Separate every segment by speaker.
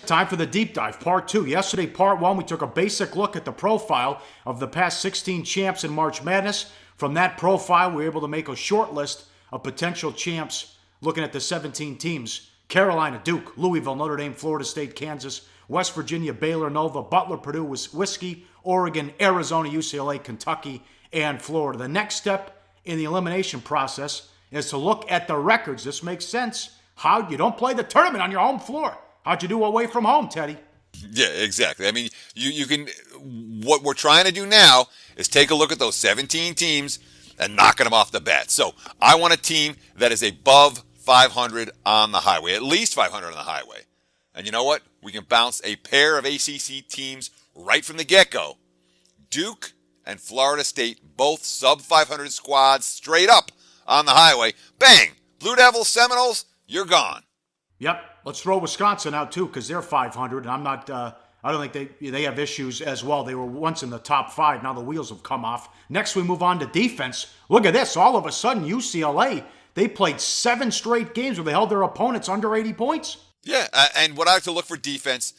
Speaker 1: Time for the deep dive, part 2. Yesterday, part 1, we took a basic look at the profile of the past 16 champs in March Madness. From that profile, we were able to make a short list of potential champs looking at the 17 teams. Carolina, Duke, Louisville, Notre Dame, Florida State, Kansas, West Virginia, Baylor, Nova, Butler, Purdue, Whiskey, Oregon, Arizona, UCLA, Kentucky, and Florida. The next step in the elimination process is to look at the records. This makes sense. How you don't play the tournament on your home floor. How'd you do away from home, Teddy?
Speaker 2: Yeah, exactly. I mean, you can. What we're trying to do now is take a look at those 17 teams and knocking them off the bat. So I want a team that is above 500 on the highway, at least 500 on the highway. And you know what? We can bounce a pair of ACC teams right from the get-go. Duke and Florida State, both sub-500 squads, straight up on the highway. Bang! Blue Devils, Seminoles, you're gone.
Speaker 1: Yep. Let's throw Wisconsin out, too, because they're 500, and I don't think they have issues as well. They were once in the top 5. Now the wheels have come off. Next, we move on to defense. Look at this. All of a sudden, UCLA, they played 7 straight games where they held their opponents under 80 points.
Speaker 2: Yeah, and what I like to look for defense,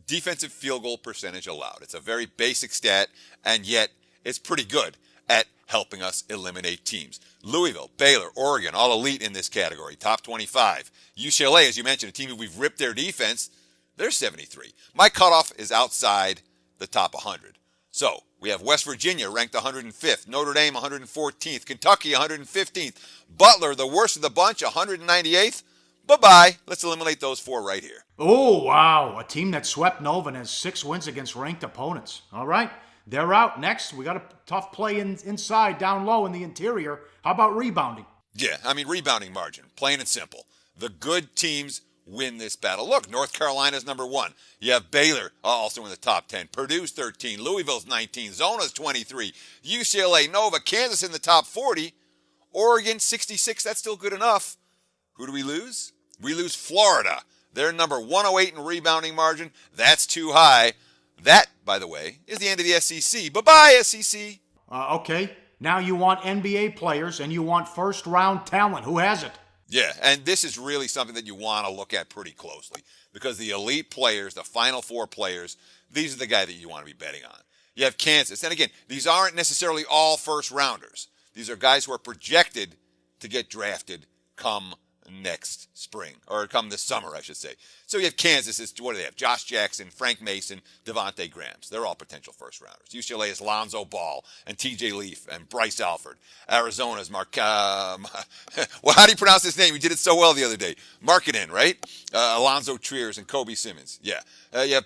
Speaker 2: defensive field goal percentage allowed. It's a very basic stat, and yet it's pretty good at helping us eliminate teams. Louisville, Baylor, Oregon, all elite in this category, top 25. UCLA, as you mentioned, a team that we've ripped their defense, they're 73. My cutoff is outside the top 100. So we have West Virginia ranked 105th, Notre Dame 114th, Kentucky 115th, Butler, the worst of the bunch, 198th. Bye-bye. Let's eliminate those 4 right here.
Speaker 1: Oh, wow. A team that swept Nova and has 6 wins against ranked opponents. All right. They're out. Next, we got a tough play inside, down low in the interior. How about rebounding?
Speaker 2: Yeah, I mean, rebounding margin, plain and simple. The good teams win this battle. Look, North Carolina's number 1. You have Baylor also in the top 10. Purdue's 13. Louisville's 19. Zona's 23. UCLA, Nova, Kansas in the top 40. Oregon, 66. That's still good enough. Who do we lose? We lose Florida. They're number 108 in rebounding margin. That's too high. That, by the way, is the end of the SEC. Bye-bye, SEC.
Speaker 1: Okay. Now you want NBA players and you want first-round talent. Who has it?
Speaker 2: Yeah, and this is really something that you want to look at pretty closely because the elite players, the Final Four players, these are the guys that you want to be betting on. You have Kansas. And again, these aren't necessarily all first-rounders. These are guys who are projected to get drafted come next spring, or come this summer, I should say. So you have Kansas, what do they have? Josh Jackson, Frank Mason, Devontae Grahams. They're all potential first-rounders. UCLA is Lonzo Ball and TJ Leaf and Bryce Alford. Arizona's well, how do you pronounce his name? You did it so well the other day. Markkanen, right? Alonzo Triers and Kobe Simmons. Yeah.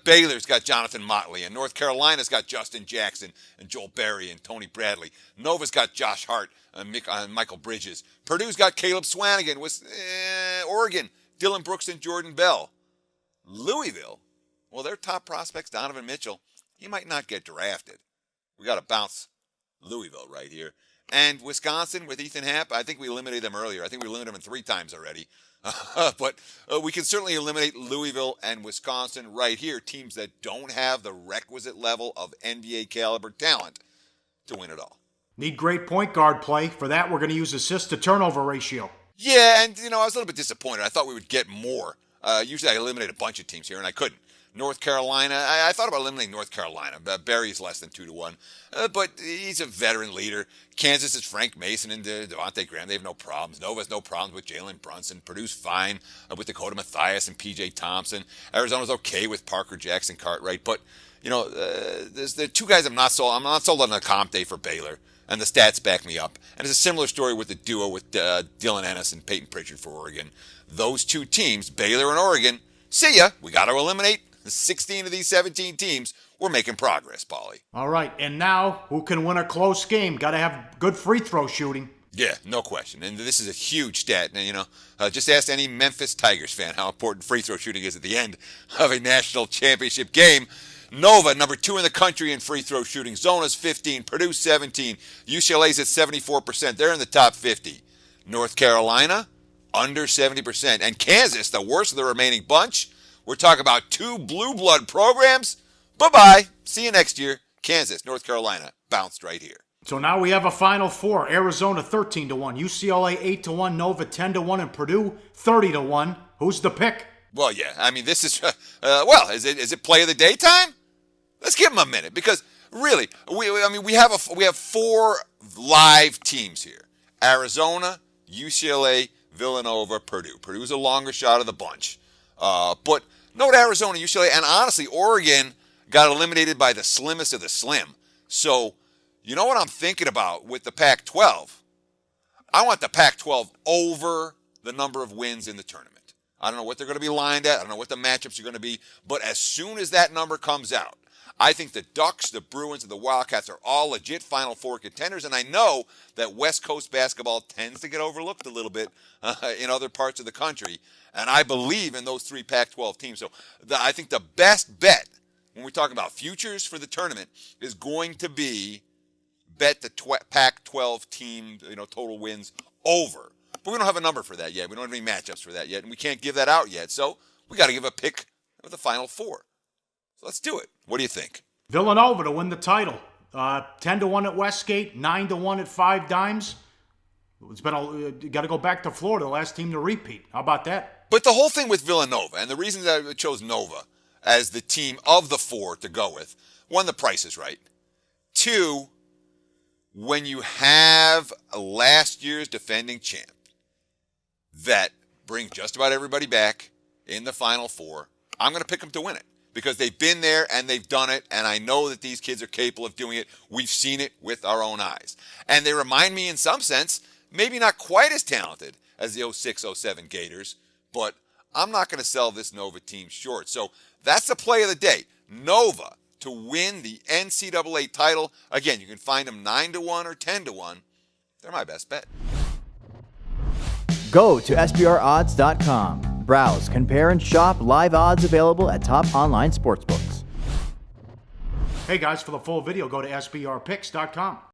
Speaker 2: Baylor's got Jonathan Motley, and North Carolina's got Justin Jackson and Joel Berry and Tony Bradley. Nova's got Josh Hart and Michael Bridges. Purdue's got Caleb Swanigan. With Oregon, Dylan Brooks and Jordan Bell. Louisville, well, their top prospect's Donovan Mitchell. He might not get drafted. We got to bounce Louisville right here. And Wisconsin with Ethan Happ, I think we eliminated them earlier. I think we eliminated them 3 times already. But we can certainly eliminate Louisville and Wisconsin right here, teams that don't have the requisite level of NBA caliber talent to win it all.
Speaker 1: Need great point guard play. For that, we're going to use assist to turnover ratio.
Speaker 2: Yeah, and, I was a little bit disappointed. I thought we would get more. Usually I eliminate a bunch of teams here, and I couldn't. North Carolina, I thought about eliminating North Carolina. Barry's less than 2-1, but he's a veteran leader. Kansas is Frank Mason and Devontae Graham. They have no problems. Nova has no problems with Jalen Brunson. Purdue's fine with Dakota Mathias and P.J. Thompson. Arizona's okay with Parker Jackson Cartwright. But, there's 2 guys I'm not sold on the comp day for Baylor, and the stats back me up. And it's a similar story with the duo with Dylan Ennis and Peyton Pritchard for Oregon. Those 2 teams, Baylor and Oregon, see ya. We got to eliminate 16 of these 17 teams. We're making progress, Paulie.
Speaker 1: All right, and now who can win a close game? Got to have good free throw shooting.
Speaker 2: Yeah, no question. And this is a huge stat. And, just ask any Memphis Tigers fan how important free throw shooting is at the end of a national championship game. Nova, number 2 in the country in free throw shooting. Zona's 15, Purdue 17. UCLA's at 74%. They're in the top 50. North Carolina, under 70%. And Kansas, the worst of the remaining bunch. We're talking about 2 blue blood programs. Bye-bye. See you next year. Kansas, North Carolina, bounced right here.
Speaker 1: So now we have a Final Four. Arizona 13-1, UCLA 8-1, Nova 10-1, and Purdue 30-1. Who's the pick?
Speaker 2: Well, yeah. I mean, this is well. Is it play of the day time? Let's give them a minute because really, we have 4 live teams here: Arizona, UCLA, Villanova, Purdue. Purdue's a longer shot of the bunch, but note Arizona, UCLA, and honestly, Oregon got eliminated by the slimmest of the slim. So, you know what I'm thinking about with the Pac-12? I want the Pac-12 over the number of wins in the tournament. I don't know what they're going to be lined at. I don't know what the matchups are going to be. But as soon as that number comes out, I think the Ducks, the Bruins, and the Wildcats are all legit Final Four contenders. And I know that West Coast basketball tends to get overlooked a little bit in other parts of the country. And I believe in those 3 Pac-12 teams. So I think the best bet when we talk about futures for the tournament is going to be bet the Pac-12 team, total wins over. But we don't have a number for that yet. We don't have any matchups for that yet, and we can't give that out yet. So we got to give a pick of the Final Four. So let's do it. What do you think?
Speaker 1: Villanova to win the title. 10-1 at Westgate, 9-1 at 5 Dimes. It's been you got to go back to Florida, the last team to repeat. How about that?
Speaker 2: But the whole thing with Villanova, and the reason that I chose Nova as the team of the 4 to go with, 1, the price is right. 2, when you have a last year's defending champ that brings just about everybody back in the Final Four, I'm going to pick them to win it because they've been there and they've done it, and I know that these kids are capable of doing it. We've seen it with our own eyes. And they remind me in some sense, maybe not quite as talented as the 06-07 Gators, but I'm not going to sell this Nova team short. So that's the play of the day. Nova to win the NCAA title. Again, you can find them 9-1 or 10-1. They're my best bet.
Speaker 3: Go to SBRodds.com. Browse, compare, and shop live odds available at top online sportsbooks.
Speaker 1: Hey guys, for the full video, go to SBRpicks.com.